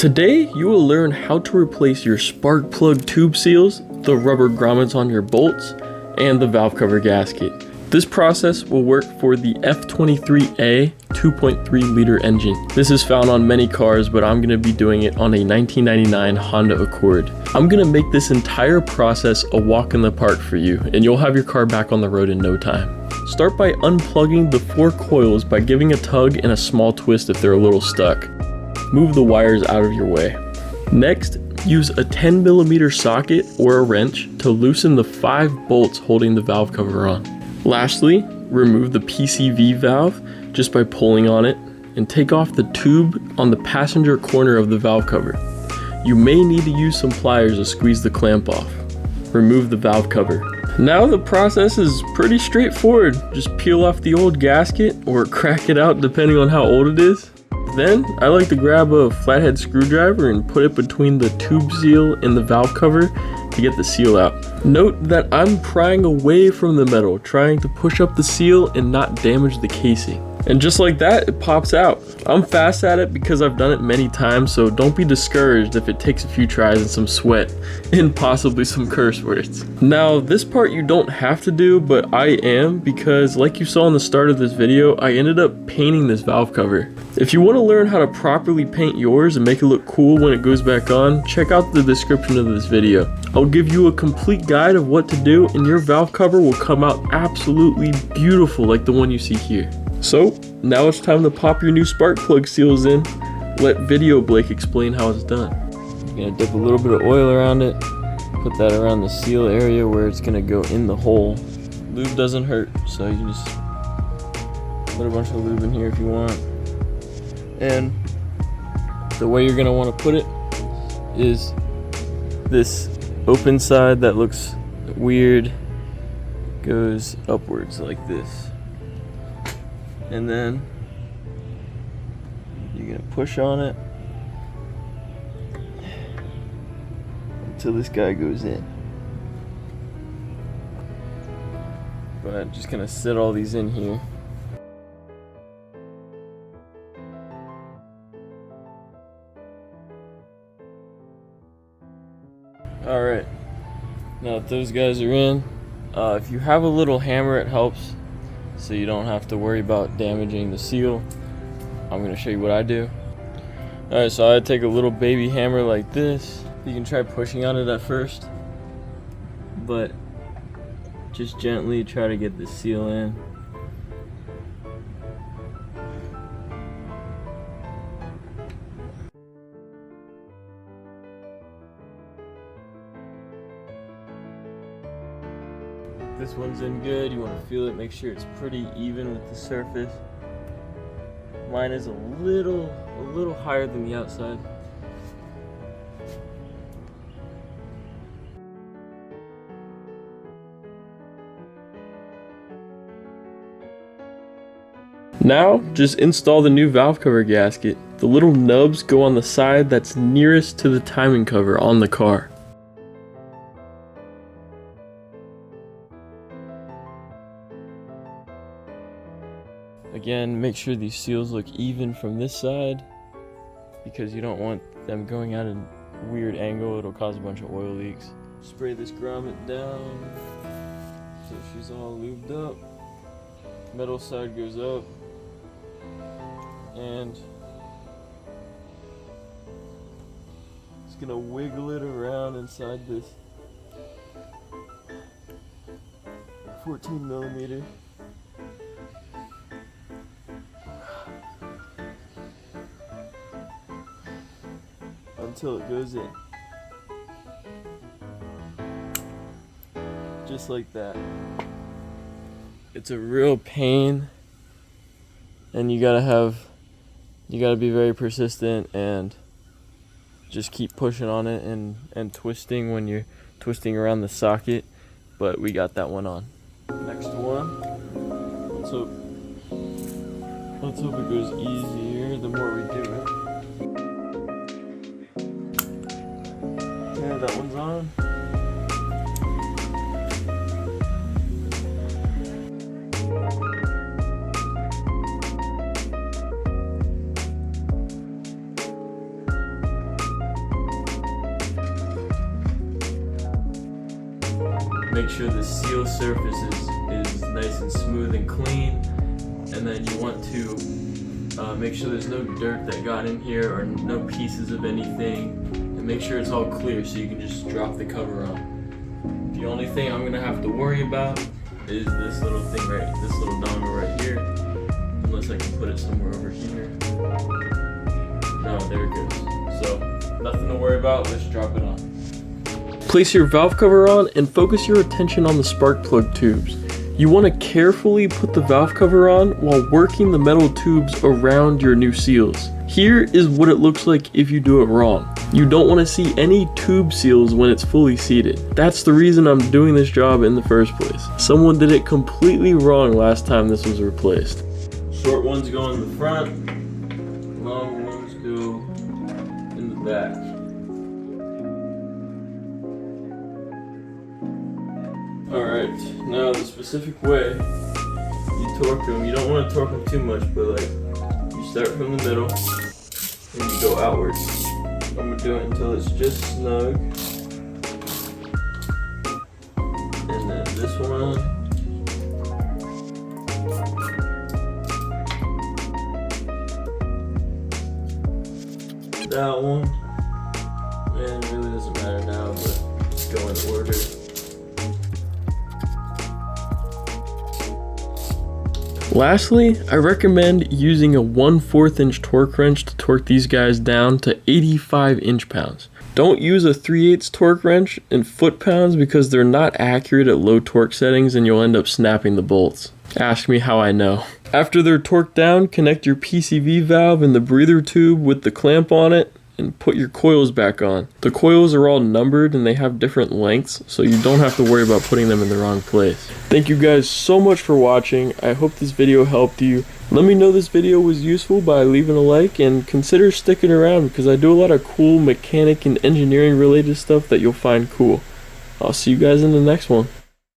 Today, you will learn how to replace your spark plug tube seals, the rubber grommets on your bolts, and the valve cover gasket. This process will work for the F23A 2.3 liter engine. This is found on many cars, but I'm going to be doing it on a 1999 Honda Accord. I'm going to make this entire process a walk in the park for you, and you'll have your car back on the road in no time. Start by unplugging the 4 coils by giving a tug and a small twist if they're a little stuck. Move the wires out of your way. Next, use a 10mm socket or a wrench to loosen the 5 bolts holding the valve cover on. Lastly, remove the PCV valve just by pulling on it and take off the tube on the passenger corner of the valve cover. You may need to use some pliers to squeeze the clamp off. Remove the valve cover. Now the process is pretty straightforward. Just peel off the old gasket or crack it out depending on how old it is. Then I like to grab a flathead screwdriver and put it between the tube seal and the valve cover to get the seal out. Note that I'm prying away from the metal, trying to push up the seal and not damage the casing. And just like that, it pops out. I'm fast at it because I've done it many times, so don't be discouraged if it takes a few tries and some sweat, and possibly some curse words. Now, this part you don't have to do, but I am, because like you saw in the start of this video, I ended up painting this valve cover. If you want to learn how to properly paint yours and make it look cool when it goes back on, check out the description of this video. I'll give you a complete guide of what to do, and your valve cover will come out absolutely beautiful like the one you see here. So, now it's time to pop your new spark plug seals in. Let Video Blake explain how it's done. You're gonna dip a little bit of oil around it, put that around the seal area where it's gonna go in the hole. Lube doesn't hurt, so you can just put a bunch of lube in here if you want. And the way you're gonna wanna put it is this open side that looks weird goes upwards like this. And then you're gonna push on it until this guy goes in. But I'm just gonna set all these in here. Alright, now that those guys are in, if you have a little hammer, it helps, so you don't have to worry about damaging the seal. I'm going to show you what I do. Alright, so I take a little baby hammer like this. You can try pushing on it at first, but just gently try to get the seal in. This one's in good. You want to feel it, make sure it's pretty even with the surface. Mine is a little higher than the outside. Now, just install the new valve cover gasket. The little nubs go on the side that's nearest to the timing cover on the car. Again, make sure these seals look even from this side because you don't want them going at a weird angle. It'll cause a bunch of oil leaks. Spray this grommet down so she's all lubed up. Metal side goes up, and it's gonna wiggle it around inside this 14mm. Until it goes in. Just like that. It's a real pain, and you gotta be very persistent and just keep pushing on it and twisting when you're twisting around the socket, but we got that one on. Next one. Let's hope it goes easier the more we do it. Yeah, that one's on. make sure the seal surface is nice and smooth and clean. And then you want to make sure there's no dirt that got in here or no pieces of anything, and make sure it's all clear so you can just drop the cover on. The only thing I'm gonna have to worry about is this little thing this little dongle right here, unless I can put it somewhere over here. No, there it goes. So nothing to worry about, let's drop it on. Place your valve cover on and focus your attention on the spark plug tubes. You want to carefully put the valve cover on while working the metal tubes around your new seals. Here is what it looks like if you do it wrong. You don't want to see any tube seals when it's fully seated. That's the reason I'm doing this job in the first place. Someone did it completely wrong last time this was replaced. Short ones go in the front, long ones go in the back. Alright, now the specific way you torque them, you don't want to torque them too much, but like, you start from the middle and you go outwards. I'm going to do it until it's just snug. And then this one. That one. And it really doesn't matter now, but just go in order. Lastly, I recommend using a 1/4 inch torque wrench to torque these guys down to 85 inch-pounds. Don't use a 3/8 torque wrench in foot-pounds because they're not accurate at low torque settings and you'll end up snapping the bolts. Ask me how I know. After they're torqued down, connect your PCV valve and the breather tube with the clamp on it and put your coils back on. The coils are all numbered and they have different lengths, so you don't have to worry about putting them in the wrong place. Thank you guys so much for watching. I hope this video helped you. Let me know this video was useful by leaving a like, and consider sticking around because I do a lot of cool mechanic and engineering related stuff that you'll find cool. I'll see you guys in the next one.